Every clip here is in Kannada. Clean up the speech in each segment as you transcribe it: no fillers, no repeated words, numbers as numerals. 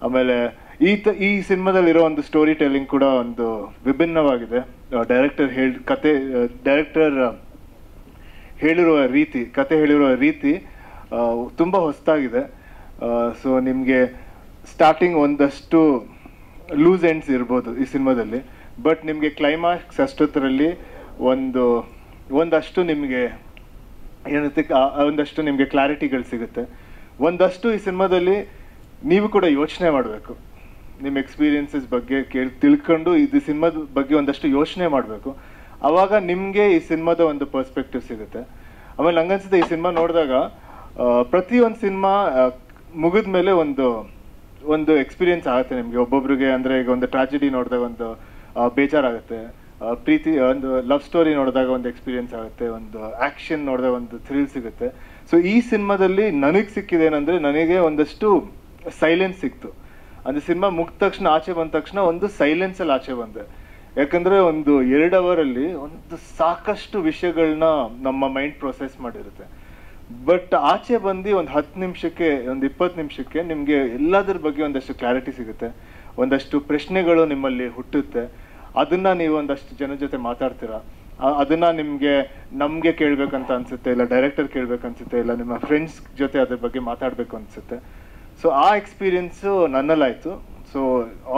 ಆಮೇಲೆ ಈ ಸಿನಿಮಾದಲ್ಲಿರೋ ಒಂದು ಸ್ಟೋರಿ ಟೆಲ್ಲಿಂಗ್ ಕೂಡ ಒಂದು ವಿಭಿನ್ನವಾಗಿದೆ. ಡೈರೆಕ್ಟರ್ ಹೇಳಿರುವ ರೀತಿ, ಕತೆ ಹೇಳಿರುವ ರೀತಿ ತುಂಬ ಹೊಸದಾಗಿದೆ. ಸೊ ನಿಮಗೆ ಸ್ಟಾರ್ಟಿಂಗ್ ಒಂದಷ್ಟು ಲೂಸ್ ಎಂಡ್ಸ್ ಇರ್ಬೋದು ಈ ಸಿನಿಮಾದಲ್ಲಿ, ಬಟ್ ನಿಮಗೆ ಕ್ಲೈಮ್ಯಾಕ್ಸ್ ಅಷ್ಟೊತ್ತರಲ್ಲಿ ಒಂದಷ್ಟು ನಿಮಗೆ ಏನಂತೆ ಒಂದಷ್ಟು ನಿಮಗೆ ಕ್ಲಾರಿಟಿಗಳು ಸಿಗುತ್ತೆ. ಒಂದಷ್ಟು ಈ ಸಿನಿಮಾದಲ್ಲಿ ನೀವು ಕೂಡ ಯೋಚನೆ ಮಾಡಬೇಕು, ನಿಮ್ಮ ಎಕ್ಸ್ಪೀರಿಯನ್ಸಸ್ ಬಗ್ಗೆ ತಿಳ್ಕೊಂಡು ಇದು ಸಿನಿಮಾದ ಬಗ್ಗೆ ಒಂದಷ್ಟು ಯೋಚನೆ ಮಾಡಬೇಕು. ಆವಾಗ ನಿಮಗೆ ಈ ಸಿನಿಮಾದ ಒಂದು ಪರ್ಸ್ಪೆಕ್ಟಿವ್ ಸಿಗುತ್ತೆ. ಆಮೇಲೆ ನಂಗನ್ಸುತ್ತೆ ಈ ಸಿನಿಮಾ ನೋಡಿದಾಗ ಪ್ರತಿಯೊಂದು ಸಿನಿಮಾ ಮುಗಿದ ಮೇಲೆ ಒಂದು ಎಕ್ಸ್ಪೀರಿಯನ್ಸ್ ಆಗುತ್ತೆ ನಿಮಗೆ. ಒಬ್ಬೊಬ್ರಿಗೆ ಅಂದರೆ ಈಗ ಒಂದು ಟ್ರಾಜಿಡಿ ನೋಡಿದಾಗ ಒಂದು ಬೇಜಾರಾಗುತ್ತೆ, ಪ್ರೀತಿ ಒಂದು ಲವ್ ಸ್ಟೋರಿ ನೋಡಿದಾಗ ಒಂದು ಎಕ್ಸ್ಪೀರಿಯನ್ಸ್ ಆಗುತ್ತೆ, ಒಂದು ಆ್ಯಕ್ಷನ್ ನೋಡಿದಾಗ ಒಂದು ಥ್ರಿಲ್ ಸಿಗುತ್ತೆ. ಸೊ ಈ ಸಿನಿಮಾದಲ್ಲಿ ನನಗೆ ಸಿಕ್ಕಿದೆ ಏನಂದರೆ, ನನಗೆ ಒಂದಷ್ಟು ಸೈಲೆನ್ಸ್ ಸಿಕ್ತು. ಅಂದರೆ ಸಿನಿಮಾ ಮುಗಿದ ತಕ್ಷಣ, ಆಚೆ ಬಂದ ತಕ್ಷಣ ಒಂದು ಸೈಲೆನ್ಸಲ್ಲಿ ಆಚೆ ಬಂದೆ. ಯಾಕಂದರೆ ಒಂದು 2 ಅವರಲ್ಲಿ ಒಂದು ಸಾಕಷ್ಟು ವಿಷಯಗಳನ್ನ ನಮ್ಮ ಮೈಂಡ್ ಪ್ರೊಸೆಸ್ ಮಾಡಿರುತ್ತೆ. ಬಟ್ ಆಚೆ ಬಂದು ಒಂದು 10 ನಿಮಿಷಕ್ಕೆ, ಒಂದು 20 ನಿಮಿಷಕ್ಕೆ ನಿಮಗೆ ಎಲ್ಲದ್ರ ಬಗ್ಗೆ ಒಂದಷ್ಟು ಕ್ಲಾರಿಟಿ ಸಿಗುತ್ತೆ, ಒಂದಷ್ಟು ಪ್ರಶ್ನೆಗಳು ನಿಮ್ಮಲ್ಲಿ ಹುಟ್ಟುತ್ತೆ. ಅದನ್ನ ನೀವು ಒಂದಷ್ಟು ಜನ ಜೊತೆ ಮಾತಾಡ್ತೀರಾ, ಅದನ್ನ ನಮಗೆ ಕೇಳಬೇಕಂತ ಅನ್ಸುತ್ತೆ, ಇಲ್ಲ ಡೈರೆಕ್ಟರ್ ಕೇಳಬೇಕನ್ಸುತ್ತೆ, ಇಲ್ಲ ನಿಮ್ಮ ಫ್ರೆಂಡ್ಸ್ ಜೊತೆ ಅದ್ರ ಬಗ್ಗೆ ಮಾತಾಡಬೇಕು ಅನ್ಸುತ್ತೆ. ಸೊ ಆ ಎಕ್ಸ್ಪೀರಿಯನ್ಸು ನನ್ನಲ್ಲಾಯಿತು. ಸೊ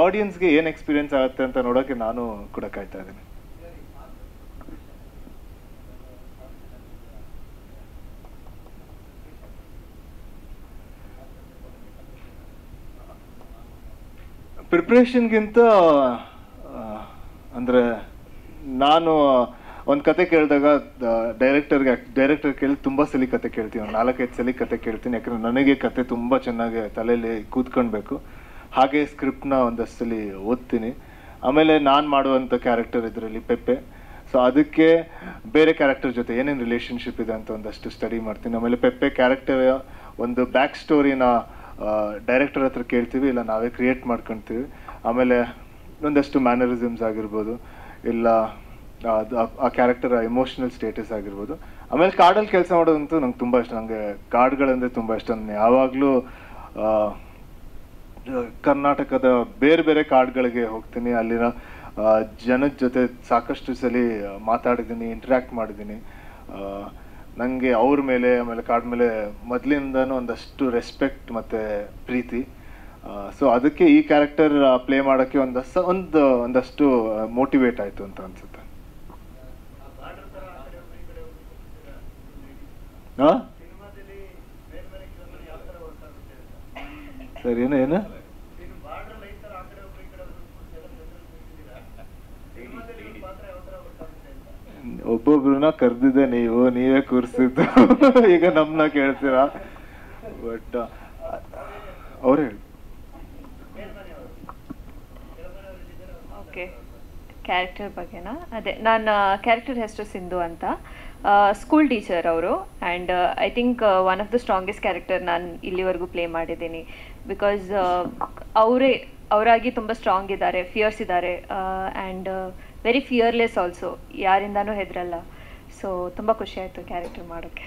ಆಡಿಯನ್ಸ್ಗೆ ಏನು ಎಕ್ಸ್ಪೀರಿಯನ್ಸ್ ಆಗುತ್ತೆ ಅಂತ ನೋಡೋಕ್ಕೆ ನಾನು ಕೂಡ ಕಾಯ್ತಾ ಇದ್ದೀನಿ. ಪ್ರಿಪ್ರೇಷನ್ಗಿಂತ ಅಂದರೆ ನಾನು ಒಂದು ಕತೆ ಕೇಳಿದಾಗ ಡೈರೆಕ್ಟರ್ ಕೇಳಿ ತುಂಬ ಸಲ ಕತೆ ಕೇಳ್ತೀನಿ, ಒಂದು 4-5 ಸಲ ಕತೆ ಕೇಳ್ತೀನಿ. ಯಾಕಂದರೆ ನನಗೆ ಕತೆ ತುಂಬ ಚೆನ್ನಾಗಿ ತಲೆಯಲ್ಲಿ ಕೂತ್ಕೊಳ್ಬೇಕು. ಹಾಗೆ ಸ್ಕ್ರಿಪ್ಟ್ನ ಒಂದಷ್ಟು ಸಲ ಓದ್ತೀನಿ. ಆಮೇಲೆ ನಾನು ಮಾಡುವಂಥ ಕ್ಯಾರೆಕ್ಟರ್ ಇದರಲ್ಲಿ ಪೆಪ್ಪೆ. ಸೊ ಅದಕ್ಕೆ ಬೇರೆ ಕ್ಯಾರೆಕ್ಟರ್ ಜೊತೆ ಏನೇನು ರಿಲೇಷನ್ಶಿಪ್ ಇದೆ ಅಂತ ಒಂದಷ್ಟು ಸ್ಟಡಿ ಮಾಡ್ತೀನಿ. ಆಮೇಲೆ ಪೆಪ್ಪೆ ಕ್ಯಾರೆಕ್ಟರ್ ಒಂದು ಬ್ಯಾಕ್ ಸ್ಟೋರಿನ ಡೈರೆಕ್ಟರ್ ಹತ್ರ ಕೇಳ್ತೀವಿ, ಇಲ್ಲ ನಾವೇ ಕ್ರಿಯೇಟ್ ಮಾಡ್ಕೊಳ್ತೀವಿ. ಆಮೇಲೆ ಒಂದಷ್ಟು ಮ್ಯಾನರಿಸಮ್ಸ್ ಆಗಿರ್ಬೋದು, ಇಲ್ಲ ಆ ಕ್ಯಾರೆಕ್ಟರ್ ಎಮೋಷನಲ್ ಸ್ಟೇಟಸ್ ಆಗಿರ್ಬೋದು. ಆಮೇಲೆ ಕಾಡಲ್ಲಿ ಕೆಲಸ ಮಾಡೋದಂತೂ ನಂಗೆ ತುಂಬ ಇಷ್ಟ. ನನಗೆ ಕಾಡುಗಳಂದರೆ ತುಂಬ ಇಷ್ಟ. ನಾನು ಯಾವಾಗಲೂ ಕರ್ನಾಟಕದ ಬೇರೆ ಬೇರೆ ಕಾಡುಗಳಿಗೆ ಹೋಗ್ತೀನಿ, ಅಲ್ಲಿನ ಜನದ ಜೊತೆ ಸಾಕಷ್ಟು ಸಲ ಮಾತಾಡಿದ್ದೀನಿ, ಇಂಟ್ರ್ಯಾಕ್ಟ್ ಮಾಡಿದ್ದೀನಿ. ನನಗೆ ಅವ್ರ ಮೇಲೆ, ಆಮೇಲೆ ಕಾಡು ಮೇಲೆ ಮೊದಲಿಂದನೂ ಒಂದಷ್ಟು ರೆಸ್ಪೆಕ್ಟ್ ಮತ್ತು ಪ್ರೀತಿ. ಸೊ ಅದಕ್ಕೆ ಈ ಕ್ಯಾರೆಕ್ಟರ್ ಪ್ಲೇ ಮಾಡೋಕ್ಕೆ ಒಂದಷ್ಟು ಮೋಟಿವೇಟ್ ಆಯಿತು ಅಂತ ಅನ್ಸುತ್ತೆ. ಹಾಂ ಸರ್, ಏನು ಒಬ್ಬೊಬ್ರನ್ನ ಕರೆದಿದ್ದೆ, ನೀವೇ ಕೂರಿಸಿದ್ದು. ಈಗ ನಮ್ಮನ್ನ ಕೇಳ್ತೀರಾ? ಬಟ್ ಅವ್ರು ಹೇಳಿ. ಓಕೆ, ಕ್ಯಾರೆಕ್ಟರ್ ಬಗ್ಗೆನಾ? ಅದೇ, ನನ್ನ ಕ್ಯಾರೆಕ್ಟರ್ ಹೆಸರು ಸಿಂಧು ಅಂತ. ಸ್ಕೂಲ್ ಟೀಚರ್ ಅವರು. And I think one of the strongest character ನಾನು ಇಲ್ಲಿವರೆಗೂ ಪ್ಲೇ ಮಾಡಿದ್ದೀನಿ. ಬಿಕಾಸ್ ಅವರಾಗಿ ತುಂಬ ಸ್ಟ್ರಾಂಗ್ ಇದ್ದಾರೆ, ಫಿಯರ್ಸ್ ಇದ್ದಾರೆ, ಆ್ಯಂಡ್ ವೆರಿ ಫಿಯರ್ಲೆಸ್ ಆಲ್ಸೋ, ಯಾರಿಂದಾನೂ ಹೆದರಲ್ಲ. ಸೊ ತುಂಬ ಖುಷಿ ಆಯಿತು ಕ್ಯಾರೆಕ್ಟರ್ ಮಾಡೋಕ್ಕೆ.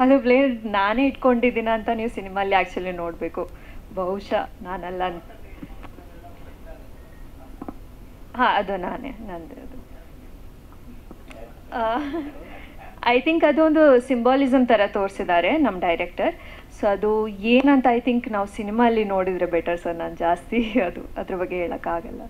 ಅದು ಬ್ಲೇಡ್ ನಾನೇ ಇಟ್ಕೊಂಡಿದ್ದೀನ ಅಂತ ನೀವು ಸಿನಿಮಾಲ್ಲಿ ಆ್ಯಕ್ಚುಲಿ ನೋಡಬೇಕು. ಬಹುಶಃ ನಾನಲ್ಲ ಅಂತ. ಹಾಂ, ಅದು ನಂದು ಅದು. ಐ ಥಿಂಕ್ ಅದೊಂದು ಸಿಂಬಾಲಿಸಮ್ ಥರ ತೋರಿಸಿದ್ದಾರೆ ನಮ್ಮ ಡೈರೆಕ್ಟರ್. ಸೊ ಅದು ಏನಂತ ಐ ಥಿಂಕ್ ನಾವು ಸಿನಿಮಾಲ್ಲಿ ನೋಡಿದರೆ ಬೆಟರ್ ಸರ್. ನಾನು ಜಾಸ್ತಿ ಅದ್ರ ಬಗ್ಗೆ ಹೇಳೋಕ್ಕಾಗಲ್ಲ.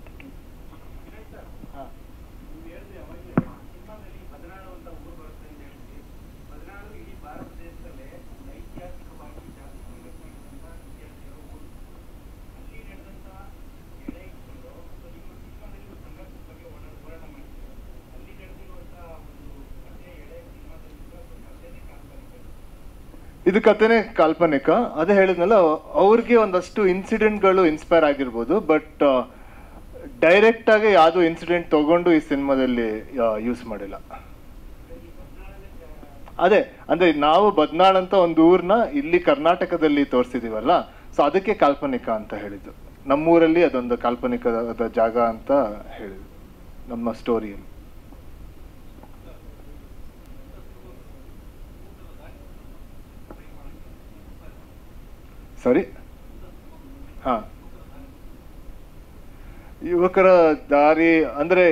ಇದು ಕಥೆನೇ ಕಾಲ್ಪನಿಕ. ಅದೇ ಹೇಳಿದ್ನಲ್ಲ, ಅವ್ರಿಗೆ ಒಂದಷ್ಟು ಇನ್ಸಿಡೆಂಟ್ಗಳು ಇನ್ಸ್ಪೈರ್ ಆಗಿರ್ಬೋದು, ಬಟ್ ಡೈರೆಕ್ಟ್ ಆಗಿ ಯಾವುದು ಇನ್ಸಿಡೆಂಟ್ ತಗೊಂಡು ಈ ಸಿನಿಮಾದಲ್ಲಿ ಯೂಸ್ ಮಾಡಿಲ್ಲ. ಅದೇ ಅಂದ್ರೆ ನಾವು ಬದ್ನಾಳ್ ಅಂತ ಒಂದು ಊರ್ನ ಇಲ್ಲಿ ಕರ್ನಾಟಕದಲ್ಲಿ ತೋರಿಸಿದೀವಲ್ಲ, ಸೊ ಅದಕ್ಕೆ ಕಾಲ್ಪನಿಕ ಅಂತ ಹೇಳಿದ್ದು. ನಮ್ಮೂರಲ್ಲಿ ಅದೊಂದು ಕಾಲ್ಪನಿಕದ ಜಾಗ ಅಂತ ಹೇಳಿದ್ರು ನಮ್ಮ ಸ್ಟೋರಿಯಲ್ಲಿ. ಸಾರಿ, ಹಾಂ, ಯುವಕರ ದಾರಿ ಅಂದರೆ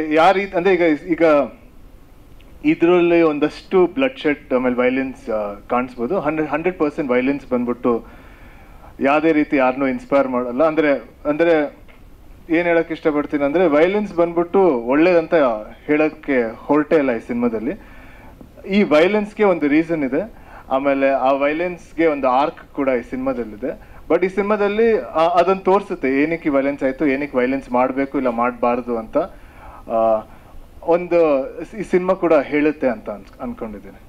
ಅಂದರೆ ಈಗ ಇದರಲ್ಲಿ ಒಂದಷ್ಟು ಬ್ಲಡ್ ಶೆಡ್ ಆಮೇಲೆ ವೈಲೆನ್ಸ್ ಕಾಣಿಸ್ಬೋದು. 100% ವೈಲೆನ್ಸ್ ಬಂದ್ಬಿಟ್ಟು ಯಾವುದೇ ರೀತಿ ಯಾರನ್ನೂ ಇನ್ಸ್ಪೈರ್ ಮಾಡಲ್ಲ. ಅಂದರೆ ಏನು ಹೇಳಕ್ಕೆ ಇಷ್ಟಪಡ್ತೀನಿ ಅಂದರೆ, ವೈಲೆನ್ಸ್ ಬಂದ್ಬಿಟ್ಟು ಒಳ್ಳೇದಂತ ಹೇಳಕ್ಕೆ ಹೊರಟೇ ಇಲ್ಲ ಈ ಸಿನಿಮಾದಲ್ಲಿ. ಈ ವೈಲೆನ್ಸ್ಗೆ ಒಂದು ರೀಸನ್ ಇದೆ, ಆಮೇಲೆ ಆ ವೈಲೆನ್ಸ್ಗೆ ಒಂದು ಆರ್ಕ್ ಕೂಡ ಈ ಸಿನಿಮಾದಲ್ಲಿದೆ. ಬಟ್ ಈ ಸಿನಿಮಾದಲ್ಲಿ ಅದನ್ನು ತೋರಿಸುತ್ತೆ, ಏನಕ್ಕೆ ವೈಲೆನ್ಸ್ ಆಯಿತು, ಏನಕ್ಕೆ ವೈಲೆನ್ಸ್ ಮಾಡಬೇಕು ಇಲ್ಲ ಮಾಡಬಾರ್ದು ಅಂತ ಒಂದು ಈ ಸಿನಿಮಾ ಕೂಡ ಹೇಳುತ್ತೆ ಅಂತ ಅನ್ಕೊಂಡಿದ್ದೀನಿ.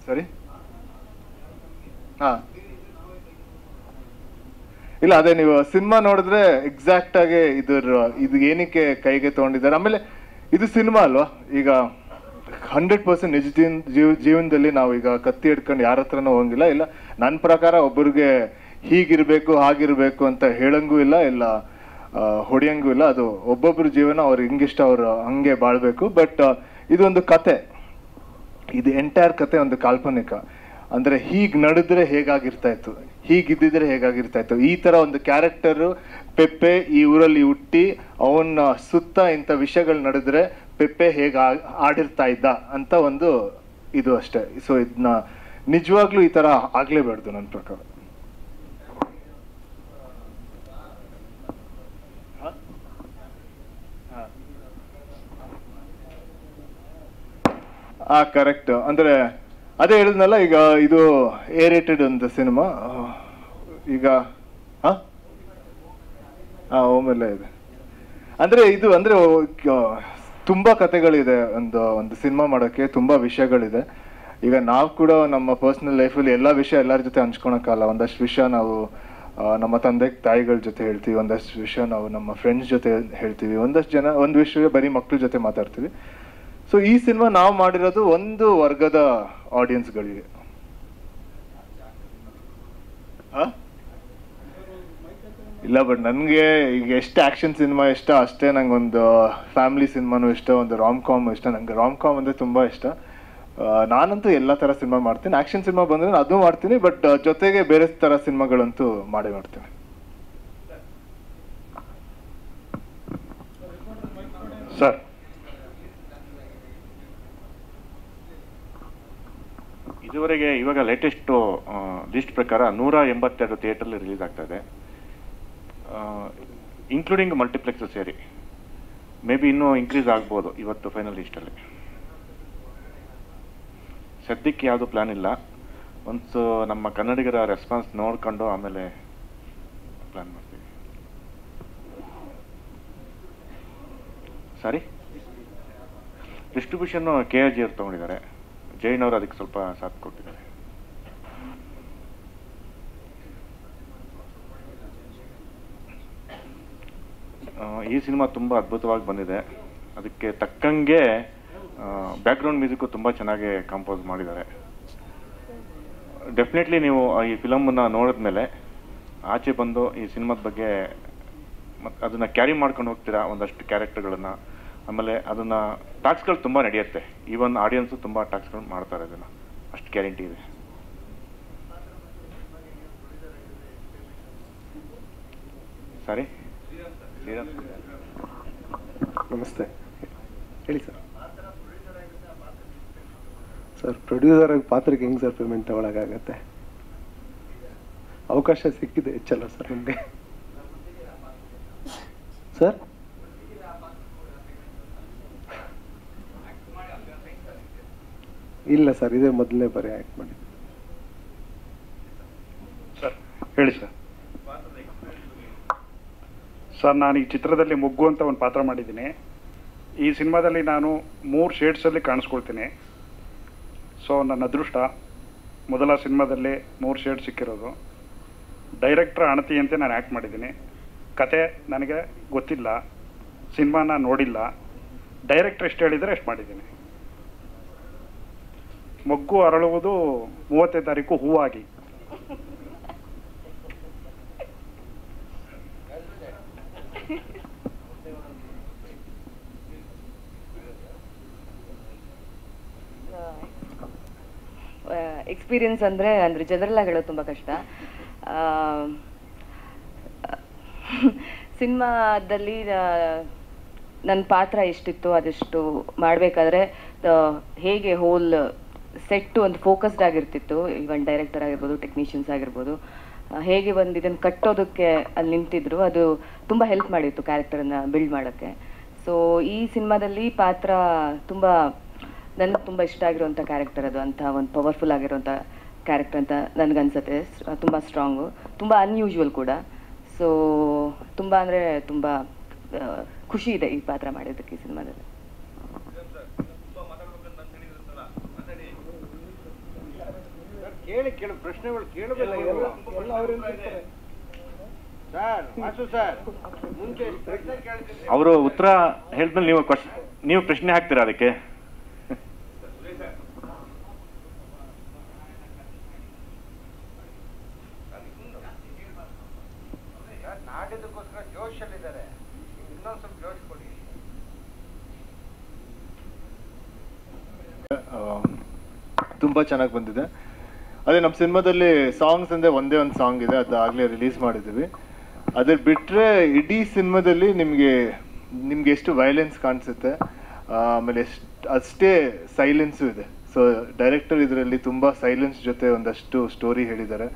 ಸರಿ, ಹಾಂ, ಇಲ್ಲ ಅದೇ ನೀವು ಸಿನಿಮಾ ನೋಡಿದ್ರೆ ಎಕ್ಸಾಕ್ಟ್ ಆಗಿ ಇದು ಏನಕ್ಕೆ ಕೈಗೆ ತಗೊಂಡಿದ್ದಾರೆ. ಆಮೇಲೆ ಇದು ಸಿನಿಮಾ ಅಲ್ವಾ, ಈಗ 100% ನಿಜ ಜೀವನದಲ್ಲಿ ನಾವು ಈಗ ಕತ್ತಿ ಹಿಡ್ಕೊಂಡು ಯಾರ ಹತ್ರನೂ ಹೋಗಂಗಿಲ್ಲ. ಇಲ್ಲ ನನ್ನ ಪ್ರಕಾರ ಒಬ್ಬರಿಗೆ ಹೀಗಿರ್ಬೇಕು ಹಾಗಿರ್ಬೇಕು ಅಂತ ಹೇಳಂಗೂ ಇಲ್ಲ, ಇಲ್ಲ ಹೊಡೆಯಂಗೂ ಇಲ್ಲ. ಅದು ಒಬ್ಬೊಬ್ಬರ ಜೀವನ ಅವ್ರಿಗೆ ಹಿಂಗಿಷ್ಟ ಅವ್ರು ಹಂಗೆ ಬಾಳ್ಬೇಕು. ಬಟ್ ಇದೊಂದು ಕತೆ, ಇದು ಎಂಟೈರ್ ಕತೆ ಒಂದು ಕಾಲ್ಪನಿಕ. ಅಂದ್ರೆ ಹೀಗ್ ನಡೆದ್ರೆ ಹೇಗಾಗಿರ್ತಾ ಇತ್ತು, ಹೀಗಿದ್ದಿದ್ರೆ ಹೇಗಾಗಿರ್ತಾ ಇತ್ತು. ಈ ತರ ಒಂದು ಕ್ಯಾರೆಕ್ಟರ್ ಪೆಪ್ಪೆ ಈ ಊರಲ್ಲಿ ಹುಟ್ಟಿ ಅವನ ಸುತ್ತ ಇಂಥ ವಿಷಯಗಳು ನಡೆದ್ರೆ ಪೆಪ್ಪೆ ಹೇಗ ಆಡಿರ್ತಾ ಇದ್ದ ಅಂತ ಒಂದು ಇದು ಅಷ್ಟೇ. ಸೊ ಇದನ್ನ ನಿಜವಾಗ್ಲೂ ಈ ತರ ಆಗ್ಲೇಬಾರ್ದು ನನ್ನ ಪ್ರಕಾರ. ಕರೆಕ್ಟ್. ಅಂದ್ರೆ ಅದೇ ಹೇಳಿದ್ನಲ್ಲ, ಈಗ ಇದು ಎ ರೇಟೆಡ್ ಒಂದು ಸಿನಿಮಾ. ಈಗ ಓಮೆಲ್ಲ ಇದೆ. ಅಂದ್ರೆ ಇದು ಅಂದ್ರೆ ತುಂಬಾ ಕತೆಗಳಿದೆ ಒಂದು ಸಿನಿಮಾ ಮಾಡೋಕ್ಕೆ, ತುಂಬಾ ವಿಷಯಗಳಿದೆ. ಈಗ ನಾವು ಕೂಡ ನಮ್ಮ ಪರ್ಸನಲ್ ಲೈಫಲ್ಲಿ ಎಲ್ಲ ವಿಷಯ ಎಲ್ಲರ ಜೊತೆ ಹಂಚ್ಕೊಳಕ್ಕಾಗಲ್ಲ. ಒಂದಷ್ಟು ವಿಷಯ ನಾವು ನಮ್ಮ ತಂದೆ ತಾಯಿಗಳ ಜೊತೆ ಹೇಳ್ತೀವಿ, ಒಂದಷ್ಟು ವಿಷಯ ನಾವು ನಮ್ಮ ಫ್ರೆಂಡ್ಸ್ ಜೊತೆ ಹೇಳ್ತೀವಿ, ಒಂದು ವಿಷಯ ಬರೀ ಮಕ್ಳ ಜೊತೆ ಮಾತಾಡ್ತೀವಿ. ಸೊ ಈ ಸಿನಿಮಾ ನಾವು ಮಾಡಿರೋದು ಒಂದು ವರ್ಗದ ಆಡಿಯನ್ಸ್ಗಳಿಗೆ. ಇಲ್ಲ, ಬಟ್ ನನಗೆ ಈಗ ಎಷ್ಟು ಆಕ್ಷನ್ ಸಿನಿಮಾ ಇಷ್ಟ ಅಷ್ಟೇ ನಂಗೊಂದು ಫ್ಯಾಮಿಲಿ ಸಿನಿಮಾನು ಇಷ್ಟ, ಒಂದು ರಾಮ್ ಕಾಮ್ ಇಷ್ಟ. ನಂಗೆ ರಾಮ್ ಕಾಮ್ ಅಂದರೆ ತುಂಬ ಇಷ್ಟ. ನಾನಂತೂ ಎಲ್ಲ ಥರ ಸಿನಿಮಾ ಮಾಡ್ತೀನಿ. ಆಕ್ಷನ್ ಸಿನಿಮಾ ಬಂದರೆ ಅದು ಮಾಡ್ತೀನಿ, ಬಟ್ ಜೊತೆಗೆ ಬೇರೆ ಥರ ಸಿನಿಮಾಗಳಂತೂ ಮಾಡೇ ಮಾಡ್ತೀನಿ. ಸರ್, ಇದುವರೆಗೆ ಇವಾಗ ಲೇಟೆಸ್ಟು ಲಿಸ್ಟ್ ಪ್ರಕಾರ 182 ಥಿಯೇಟರ್ಲಿ ರಿಲೀಸ್ ಆಗ್ತಾ ಇದೆ, ಇನ್ಕ್ಲೂಡಿಂಗ್ ಮಲ್ಟಿಪ್ಲೆಕ್ಸ್ ಸೇರಿ. ಮೇ ಬಿ ಇನ್ನೂ ಇನ್ಕ್ರೀಸ್ ಆಗ್ಬೋದು ಇವತ್ತು ಫೈನಲ್ ಲಿಸ್ಟಲ್ಲಿ. ಸದ್ಯಕ್ಕೆ ಯಾವುದು ಪ್ಲ್ಯಾನ್ ಇಲ್ಲ. ಒಂದು ನಮ್ಮ ಕನ್ನಡಿಗರ ರೆಸ್ಪಾನ್ಸ್ ನೋಡ್ಕೊಂಡು ಆಮೇಲೆ ಪ್ಲ್ಯಾನ್ ಮಾಡ್ತೀವಿ. ಸಾರಿ, ಡಿಸ್ಟ್ರಿಬ್ಯೂಷನ್ನು KRG ಅವ್ರು ತೊಗೊಂಡಿದ್ದಾರೆ. ಜೈನ್ ಅವರು ಅದಕ್ಕೆ ಸ್ವಲ್ಪ ಸಾಥ್ ಕೊಟ್ಟಿದ್ದಾರೆ. ಈ ಸಿನಿಮಾ ತುಂಬ ಅದ್ಭುತವಾಗಿ ಬಂದಿದೆ. ಅದಕ್ಕೆ ತಕ್ಕಂಗೆ ಬ್ಯಾಕ್ಗ್ರೌಂಡ್ ಮ್ಯೂಸಿಕ್ಕು ತುಂಬ ಚೆನ್ನಾಗಿ ಕಂಪೋಸ್ ಮಾಡಿದ್ದಾರೆ. ಡೆಫಿನೆಟ್ಲಿ ನೀವು ಈ ಫಿಲಮನ್ನು ನೋಡಿದ್ಮೇಲೆ ಆಚೆ ಬಂದು ಈ ಸಿನಿಮಾದ ಬಗ್ಗೆ ಮತ್ತು ಅದನ್ನು ಕ್ಯಾರಿ ಮಾಡ್ಕೊಂಡು ಹೋಗ್ತೀರಾ, ಒಂದಷ್ಟು ಕ್ಯಾರೆಕ್ಟರ್ಗಳನ್ನು. ಆಮೇಲೆ ಅದನ್ನು ಟಾಕ್ಸ್ಗಳು ತುಂಬ ನಡೆಯುತ್ತೆ. ಈವನ್ ಆಡಿಯನ್ಸು ತುಂಬ ಟಾಕ್ಸ್ಗಳು ಮಾಡ್ತಾರೆ, ಅದನ್ನು ಅಷ್ಟು ಗ್ಯಾರಂಟಿ ಇದೆ. ಸಾರಿ, ನಮಸ್ತೆ, ಹೇಳಿ ಸರ್. ಸರ್, ಪ್ರೊಡ್ಯೂಸರ್ ಆಗಿ ಪಾತ್ರಕ್ಕೆ ಹೆಂಗೆ ಸರ್ ಪೇಮೆಂಟ್ ತಗೊಳಕ್ಕಾಗತ್ತೆ? ಅವಕಾಶ ಸಿಕ್ಕಿದೆ ಹೆಚ್ಚಲ್ಲ ಸರ್ ನಮಗೆ. ಸರ್, ಇಲ್ಲ ಸರ್, ಇದೇ ಮೊದಲನೇ ಬಾರಿ ಆ್ಯಕ್ಟ್ ಮಾಡಿ. ಸರ್ ಹೇಳಿ ಸರ್. ಸರ್, ನಾನು ಈ ಚಿತ್ರದಲ್ಲಿ ಮೊಗ್ಗು ಅಂತ ಒಂದು ಪಾತ್ರ ಮಾಡಿದ್ದೀನಿ. ಈ ಸಿನಿಮಾದಲ್ಲಿ ನಾನು 3 ಶೇಡ್ಸಲ್ಲಿ ಕಾಣಿಸ್ಕೊಳ್ತೀನಿ. ಸೊ ನನ್ನ ಅದೃಷ್ಟ, ಮೊದಲ ಸಿನಿಮಾದಲ್ಲಿ 3 ಶೇಡ್ ಸಿಕ್ಕಿರೋದು. ಡೈರೆಕ್ಟ್ರ್ ಅಣತಿಯಂತೆ ನಾನು ಆ್ಯಕ್ಟ್ ಮಾಡಿದ್ದೀನಿ. ಕತೆ ನನಗೆ ಗೊತ್ತಿಲ್ಲ, ಸಿನಿಮಾನ ನೋಡಿಲ್ಲ. ಡೈರೆಕ್ಟ್ರ್ ಎಷ್ಟು ಹೇಳಿದರೆ ಎಷ್ಟು ಮಾಡಿದ್ದೀನಿ. ಮೊಗ್ಗು ಅರಳುವುದು 30ನೇ ತಾರೀಕು ಹೂವಾಗಿ. ಎಕ್ಸ್ಪೀರಿಯನ್ಸ್ ಅಂದರೆ ಜನರಲ್ ಆಗಿ ಹೇಳೋದು ತುಂಬ ಕಷ್ಟ. ಸಿನಿಮಾದಲ್ಲಿ ನನ್ನ ಪಾತ್ರ ಎಷ್ಟಿತ್ತು ಅದೆಷ್ಟು ಮಾಡಬೇಕಾದ್ರೆ ಹೇಗೆ ಹೋಲ್ ಸೆಟ್ಟು ಒಂದು ಫೋಕಸ್ಡ್ ಆಗಿರ್ತಿತ್ತು. ಇವನ್ ಡೈರೆಕ್ಟರ್ ಆಗಿರ್ಬೋದು, ಟೆಕ್ನಿಷಿಯನ್ಸ್ ಆಗಿರ್ಬೋದು, ಹೇಗೆ ಒಂದು ಇದನ್ನು ಕಟ್ಟೋದಕ್ಕೆ ಅಲ್ಲಿ ನಿಂತಿದ್ರು, ಅದು ತುಂಬ ಹೆಲ್ಪ್ ಮಾಡಿತ್ತು ಕ್ಯಾರೆಕ್ಟರನ್ನು ಬಿಲ್ಡ್ ಮಾಡೋಕ್ಕೆ. ಸೊ ಈ ಸಿನಿಮಾದಲ್ಲಿ ಪಾತ್ರ ತುಂಬ ನನಗೆ ತುಂಬ ಇಷ್ಟ ಆಗಿರುವಂಥ ಕ್ಯಾರೆಕ್ಟರ್ ಅದು. ಅಂಥ ಒಂದು ಪವರ್ಫುಲ್ ಆಗಿರುವಂಥ ಕ್ಯಾರೆಕ್ಟರ್ ಅಂತ ನನಗನ್ಸುತ್ತೆ. ತುಂಬ ಸ್ಟ್ರಾಂಗು, ತುಂಬ ಅನ್ಯೂಶುವಲ್ ಕೂಡ. ಸೊ ತುಂಬ ಅಂದರೆ ತುಂಬ ಖುಷಿ ಇದೆ ಈ ಪಾತ್ರ ಮಾಡಿದ್ದಕ್ಕೆ ಈ ಸಿನಿಮಾದಲ್ಲಿ. ಅವರು ಉತ್ತರ ಹೇಳಿದ್ಮೇಲೆ ನೀವು ಪ್ರಶ್ನೆ ಹಾಕ್ತೀರಾ ಅದಕ್ಕೆ? ತುಂಬ ಚೆನ್ನಾಗಿ ಬಂದಿದೆ. ಅದೇ ನಮ್ಮ ಸಿನಿಮಾದಲ್ಲಿ ಸಾಂಗ್ಸ್ ಅಂದರೆ ಒಂದೇ ಒಂದು ಸಾಂಗ್ ಇದೆ, ಅದು ಆಗಲೇ ರಿಲೀಸ್ ಮಾಡಿದ್ದೀವಿ. ಅದ್ರ ಬಿಟ್ಟರೆ ಇಡೀ ಸಿನಿಮಾದಲ್ಲಿ ನಿಮಗೆ ಎಷ್ಟು ವೈಲೆನ್ಸ್ ಕಾಣಿಸುತ್ತೆ, ಆಮೇಲೆ ಅಷ್ಟೇ ಸೈಲೆನ್ಸು ಇದೆ. ಸೊ ಡೈರೆಕ್ಟರ್ ಇದರಲ್ಲಿ ತುಂಬ ಸೈಲೆನ್ಸ್ ಜೊತೆ ಒಂದಷ್ಟು ಸ್ಟೋರಿ ಹೇಳಿದ್ದಾರೆ,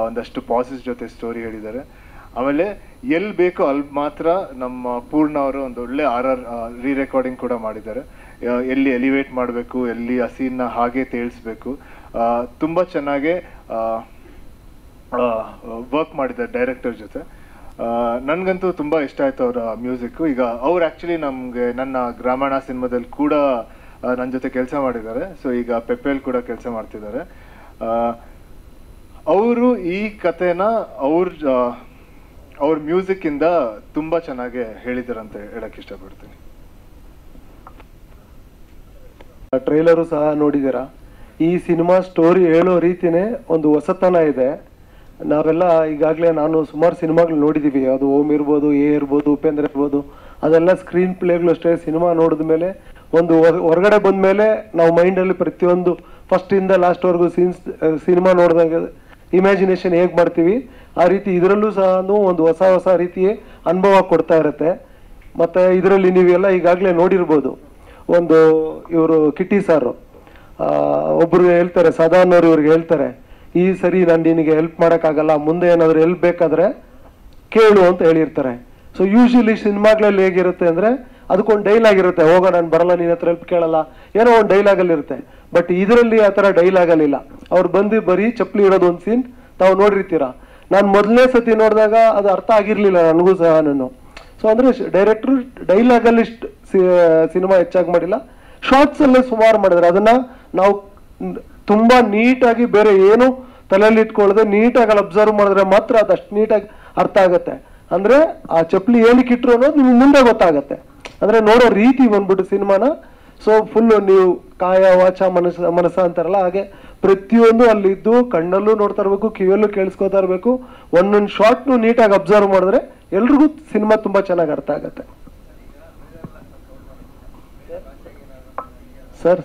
ಒಂದಷ್ಟು ಪಾಸಸ್ ಜೊತೆ ಸ್ಟೋರಿ ಹೇಳಿದ್ದಾರೆ. ಆಮೇಲೆ ಎಲ್ಲಿ ಬೇಕೋ ಅಲ್ಲಿ ಮಾತ್ರ ನಮ್ಮ ಪೂರ್ಣ ಅವರು ಒಂದು ಒಳ್ಳೆ ರೀ ರೆಕಾರ್ಡಿಂಗ್ ಕೂಡ ಮಾಡಿದ್ದಾರೆ. ಎಲ್ಲಿ ಎಲಿವೇಟ್ ಮಾಡಬೇಕು, ಎಲ್ಲಿ ಆ ಸೀನ್ನ ಹಾಗೆ ತೇಳಿಸ್ಬೇಕು, ತುಂಬ ಚೆನ್ನಾಗೇ ವರ್ಕ್ ಮಾಡಿದ್ದಾರೆ ಡೈರೆಕ್ಟರ್ ಜೊತೆ. ನನಗಂತೂ ತುಂಬ ಇಷ್ಟ ಆಯಿತು ಅವರ ಮ್ಯೂಸಿಕ್ಕು. ಈಗ ಅವ್ರು ಆ್ಯಕ್ಚುಲಿ ನಮಗೆ ನನ್ನ ಗ್ರಾಮಣ ಸಿನಿಮಾದಲ್ಲಿ ಕೂಡ ನನ್ನ ಜೊತೆ ಕೆಲಸ ಮಾಡಿದ್ದಾರೆ. ಸೊ ಈಗ ಪೆಪ್ಪೆಲ್ ಕೂಡ ಕೆಲಸ ಮಾಡ್ತಿದ್ದಾರೆ. ಅವರು ಈ ಕಥೆನ ಅವ್ರ ಮ್ಯೂಸಿಕ್ಕಿಂದ ತುಂಬ ಚೆನ್ನಾಗಿ ಹೇಳಿದಾರಂತ ಹೇಳಕ್ಕೆ ಇಷ್ಟಪಡ್ತೀನಿ. ಟ್ರೈಲರು ಸಹ ನೋಡಿದ್ದೀರಾ. ಈ ಸಿನಿಮಾ ಸ್ಟೋರಿ ಹೇಳೋ ರೀತಿನೇ ಒಂದು ಹೊಸತನ ಇದೆ. ನಾವೆಲ್ಲ ಈಗಾಗಲೇ ನಾನು ಸುಮಾರು ಸಿನಿಮಾಗಳು ನೋಡಿದ್ದೀವಿ. ಅದು ಓಂ ಇರ್ಬೋದು, ಎ ಇರ್ಬೋದು, ಉಪೇಂದ್ರ ಇರ್ಬೋದು, ಅದೆಲ್ಲ ಸ್ಕ್ರೀನ್ ಪ್ಲೇಗಳು ಅಷ್ಟೇ. ಸಿನಿಮಾ ನೋಡಿದ ಮೇಲೆ ಒಂದು ಹೊರಗಡೆ ಬಂದ ಮೇಲೆ ನಾವು ಮೈಂಡಲ್ಲಿ ಪ್ರತಿಯೊಂದು ಫಸ್ಟಿಂದ ಲಾಸ್ಟ್ವರೆಗೂ ಸಿನಿಮಾ ನೋಡಿದಾಗ ಇಮ್ಯಾಜಿನೇಷನ್ ಹೇಗೆ ಮಾಡ್ತೀವಿ ಆ ರೀತಿ ಇದರಲ್ಲೂ ಸಹ ಒಂದು ಹೊಸ ರೀತಿಯ ಅನುಭವ ಕೊಡ್ತಾ ಇರುತ್ತೆ. ಮತ್ತು ಇದರಲ್ಲಿ ನೀವೆಲ್ಲ ಈಗಾಗಲೇ ನೋಡಿರ್ಬೋದು. ಒಂದು ಇವರು ಕಿಟ್ಟಿ ಸಾರು ಒಬ್ಬರು ಹೇಳ್ತಾರೆ, ಸದಾನ್ ಅವರು ಇವ್ರಿಗೆ ಹೇಳ್ತಾರೆ, ಈ ಸರಿ ನಾನು ನಿನಗೆ ಹೆಲ್ಪ್ ಮಾಡೋಕ್ಕಾಗಲ್ಲ, ಮುಂದೆ ಏನಾದರೂ ಹೆಲ್ಪ್ ಬೇಕಾದರೆ ಕೇಳು ಅಂತ ಹೇಳಿರ್ತಾರೆ. ಸೊ ಯೂಶಲಿ ಸಿನಿಮಾಗಳಲ್ಲಿ ಹೇಗಿರುತ್ತೆ ಅಂದರೆ ಅದಕ್ಕೊಂದು ಡೈಲಾಗ್ ಇರುತ್ತೆ, ಹೋಗೋ ನಾನು ಬರಲ್ಲ, ನಿನ್ನ ಹತ್ರ ಹೆಲ್ಪ್ ಕೇಳಲ್ಲ, ಏನೋ ಒಂದು ಡೈಲಾಗಲ್ಲಿ ಇರುತ್ತೆ. ಬಟ್ ಇದರಲ್ಲಿ ಆ ಥರ ಡೈಲಾಗಲ್ಲಿಲ್ಲ. ಅವ್ರು ಬಂದು ಬರೀ ಚಪ್ಪಲಿ ಇಡೋದು ಒಂದು ಸೀನ್ ತಾವು ನೋಡಿರ್ತೀರ. ನಾನು ಮೊದಲನೇ ಸತಿ ನೋಡಿದಾಗ ಅದು ಅರ್ಥ ಆಗಿರಲಿಲ್ಲ ನನಗೂ ಸಹ. ಸೊ ಅಂದರೆ ಡೈರೆಕ್ಟ್ರು ಡೈಲಾಗಲ್ಲಿ ಸಿನಿಮಾ ಹೆಚ್ಚಾಗಿ ಮಾಡಿಲ್ಲ, ಶಾರ್ಟ್ಸಲ್ಲೇ ಸುಮಾರು ಮಾಡಿದ್ದಾರೆ. ಅದನ್ನು ನಾವು ತುಂಬ ನೀಟಾಗಿ ಬೇರೆ ಏನು ತಲೆಯಲ್ಲಿ ಇಟ್ಕೊಳ್ಳದೆ ನೀಟಾಗಿ ಅಲ್ಲಿ ಅಬ್ಸರ್ವ್ ಮಾಡಿದ್ರೆ ಮಾತ್ರ ಅದಷ್ಟು ನೀಟಾಗಿ ಅರ್ಥ ಆಗುತ್ತೆ. ಅಂದರೆ ಆ ಚಪ್ಪಲಿ ಏನಕ್ಕೆ ಇಟ್ರು ಅನ್ನೋದು ನಿಮ್ಗೆ ಮುಂದೆ ಗೊತ್ತಾಗತ್ತೆ. ಅಂದರೆ ನೋಡೋ ರೀತಿ ಬಂದ್ಬಿಟ್ಟು ಸಿನಿಮಾನ ಸೊ ಫುಲ್ಲು ನೀವು ಕಾಯ ವಾಚ ಮನಸ್ಸ ಅಂತಾರಲ್ಲ ಹಾಗೆ ಪ್ರತಿಯೊಂದು ಅಲ್ಲಿದ್ದು ಕಣ್ಣಲ್ಲೂ ನೋಡ್ತಾ ಇರಬೇಕು, ಕಿವಿಯಲ್ಲೂ ಕೇಳಿಸ್ಕೊತಾ ಇರಬೇಕು. ಒಂದೊಂದು ಶಾರ್ಟ್ನು ನೀಟಾಗಿ ಅಬ್ಸರ್ವ್ ಮಾಡಿದ್ರೆ ಎಲ್ರಿಗೂ ಸಿನಿಮಾ ತುಂಬ ಚೆನ್ನಾಗಿ ಅರ್ಥ ಆಗತ್ತೆ. ಸರ್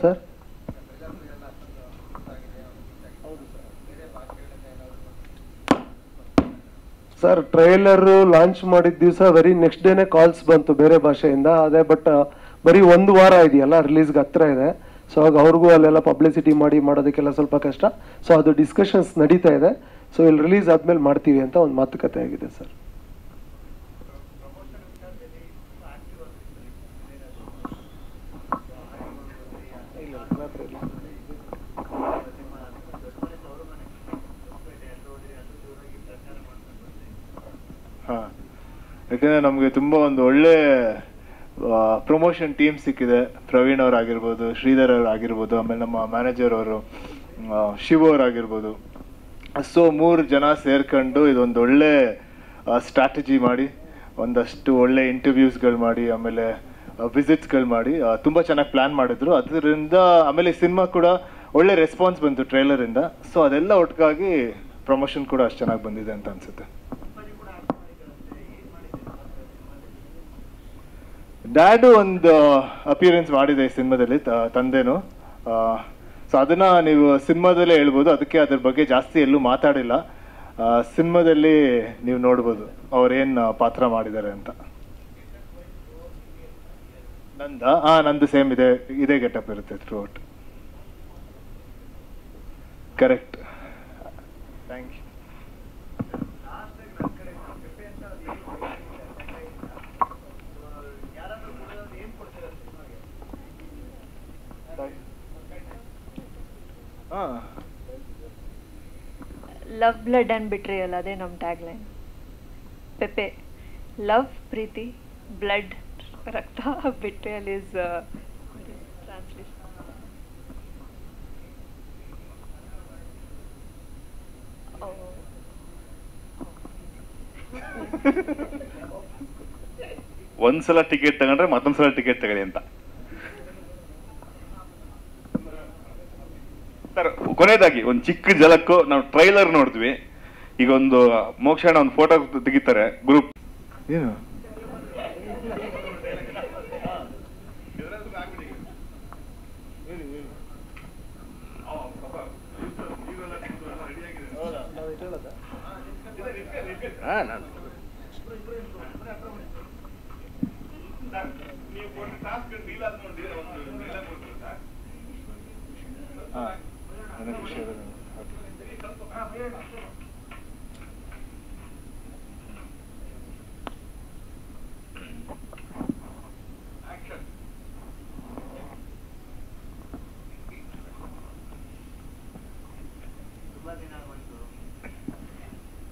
ಸರ್ ಟ್ರೈಲರ್ ಲಾಂಚ್ ಮಾಡಿದ ದಿವಸ ವೆರಿ ನೆಕ್ಸ್ಟ್ ಡೇನೆ ಕಾಲ್ಸ್ ಬಂತು ಬೇರೆ ಭಾಷೆಯಿಂದ. ಅದೇ ಬಟ್ ಬರೀ ಒಂದು ವಾರ ಇದೆಯಲ್ಲ, ರಿಲೀಸ್ಗೆ ಹತ್ರ ಇದೆ. ಸೊ ಆಗ ಅವ್ರಿಗೂ ಅಲ್ಲೆಲ್ಲ ಪಬ್ಲಿಸಿಟಿ ಮಾಡೋದಕ್ಕೆಲ್ಲ ಸ್ವಲ್ಪ ಕಷ್ಟ. ಸೊ ಅದು ಡಿಸ್ಕಷನ್ಸ್ ನಡೀತಾ ಇದೆ. ಸೊ ಇಲ್ಲಿ ರಿಲೀಸ್ ಆದ್ಮೇಲೆ ಮಾಡ್ತೀವಿ ಅಂತ ಒಂದು ಮಾತುಕತೆ ಆಗಿದೆ ಸರ್. ಯಾಕಂದ್ರೆ ನಮಗೆ ತುಂಬಾ ಒಂದು ಒಳ್ಳೆ ಪ್ರಮೋಷನ್ ಟೀಮ್ ಸಿಕ್ಕಿದೆ. ಪ್ರವೀಣ್ ಅವರಾಗಿರ್ಬೋದು, ಶ್ರೀಧರ್ ಅವರಾಗಿರ್ಬೋದು, ಆಮೇಲೆ ನಮ್ಮ ಮ್ಯಾನೇಜರ್ ಅವರು ಶಿವ ಅವರಾಗಿರ್ಬೋದು. ಸೊ 3 ಜನ ಸೇರ್ಕೊಂಡು ಇದೊಂದು ಒಳ್ಳೆ ಸ್ಟ್ರಾಟಜಿ ಮಾಡಿ, ಒಂದಷ್ಟು ಒಳ್ಳೆ ಇಂಟರ್ವ್ಯೂಸ್ಗಳು ಮಾಡಿ, ಆಮೇಲೆ ವಿಸಿಟ್ಸ್ಗಳು ಮಾಡಿ ತುಂಬ ಚೆನ್ನಾಗಿ ಪ್ಲಾನ್ ಮಾಡಿದ್ರು. ಅದರಿಂದ ಆಮೇಲೆ ಸಿನಿಮಾ ಕೂಡ ಒಳ್ಳೆ ರೆಸ್ಪಾನ್ಸ್ ಬಂತು ಟ್ರೈಲರಿಂದ. ಸೊ ಅದೆಲ್ಲ ಒಟ್ಟಿಗಾಗಿ ಪ್ರಮೋಷನ್ ಕೂಡ ಅಷ್ಟು ಚೆನ್ನಾಗಿ ಬಂದಿದೆ ಅಂತ ಅನ್ಸುತ್ತೆ. ಡ್ಯಾಡು ಒಂದು ಅಪಿಯರೆನ್ಸ್ ಮಾಡಿದೆ ಈ ಸಿನಿಮಾದಲ್ಲಿ, ತಂದೆನು. ಸೊ ಅದನ್ನ ನೀವು ಸಿನಿಮಾದಲ್ಲೇ ಹೇಳ್ಬೋದು. ಅದಕ್ಕೆ ಅದ್ರ ಬಗ್ಗೆ ಜಾಸ್ತಿ ಎಲ್ಲೂ ಮಾತಾಡಿಲ್ಲ. ಸಿನಿಮಾದಲ್ಲಿ ನೀವು ನೋಡ್ಬೋದು ಅವ್ರೇನು ಪಾತ್ರ ಮಾಡಿದ್ದಾರೆ ಅಂತ. ನಂದು ಸೇಮ್ ಇದೇ ಗೆಟಪ್ ಇರುತ್ತೆ throughout. Correct. Thank you. Love, blood and betrayal, ಅದೇ ನಮ್ಮ ಟ್ಯಾಗ್ಲೈನ್. ಪೆಪೆ, ಲವ್ ಪ್ರೀತಿ, ಬ್ಲಡ್ ರಕ್ತ, ಬಿಟ್ರಿಯಲ್ ಇಸ್ ಟ್ರಾನ್ಸ್ಲೇಷನ್. ಒಂದ್ಸಲ ಟಿಕೆಟ್ ತಗೊಂಡ್ರೆ ಮತ್ತೊಂದ್ಸಲ ಟಿಕೆಟ್ ತಗೊಳ್ಳಿ ಅಂತ. ಸರ್, ಕೊನೆಯದಾಗಿ ಒಂದು ಚಿಕ್ಕ ಜಲಕ್ಕೂ ನಾವು ಟ್ರೈಲರ್ ನೋಡಿದ್ವಿ. ಈಗ ಒಂದು ಮೋಕ್ಷಣ ಒಂದು ಫೋಟೋ ತೆಗಿತಾರೆ ಗ್ರೂಪ್. ಏನು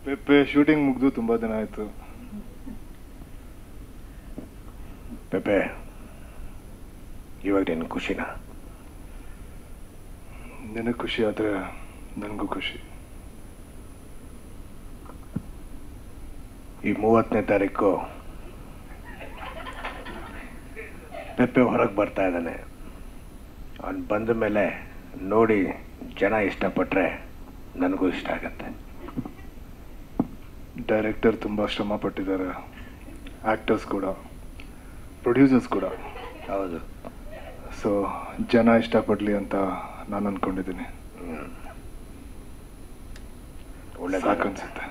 ಪೆಪ್ಪೆ ಶೂಟಿಂಗ್ ಮುಗ್ದು ತುಂಬಾ ದಿನ ಆಯ್ತು. ಪೆಪ್ಪೆ, ಇವಾಗ ನಿನ್ ಖುಷಿನಾ? ನಿನಗೆ ಖುಷಿ ಆದ್ರೆ ನನಗೂ ಖುಷಿ. ಈ 30ನೇ ತಾರೀಕು ಪೆಪ್ಪೆ ಹೊರಗೆ ಬರ್ತಾ ಇದ್ದಾನೆ. ಅವನು ಬಂದ ಮೇಲೆ ನೋಡಿ ಜನ ಇಷ್ಟಪಟ್ರೆ ನನಗೂ ಇಷ್ಟ ಆಗತ್ತೆ. ಡೈರೆಕ್ಟರ್ ತುಂಬಾ ಶ್ರಮ ಪಟ್ಟಿದ್ದಾರೆ, ಆಕ್ಟರ್ಸ್ ಕೂಡ, ಪ್ರೊಡ್ಯೂಸರ್ಸ್ ಕೂಡ. ಹೌದು. ಸೊ ಜನ ಇಷ್ಟಪಡ್ಲಿ ಅಂತ ನಾನು ಅನ್ಕೊಂಡಿದ್ದೀನಿ. ಒಳ್ಳೆ ಸಾಕನ್ಸುತ್ತೆ.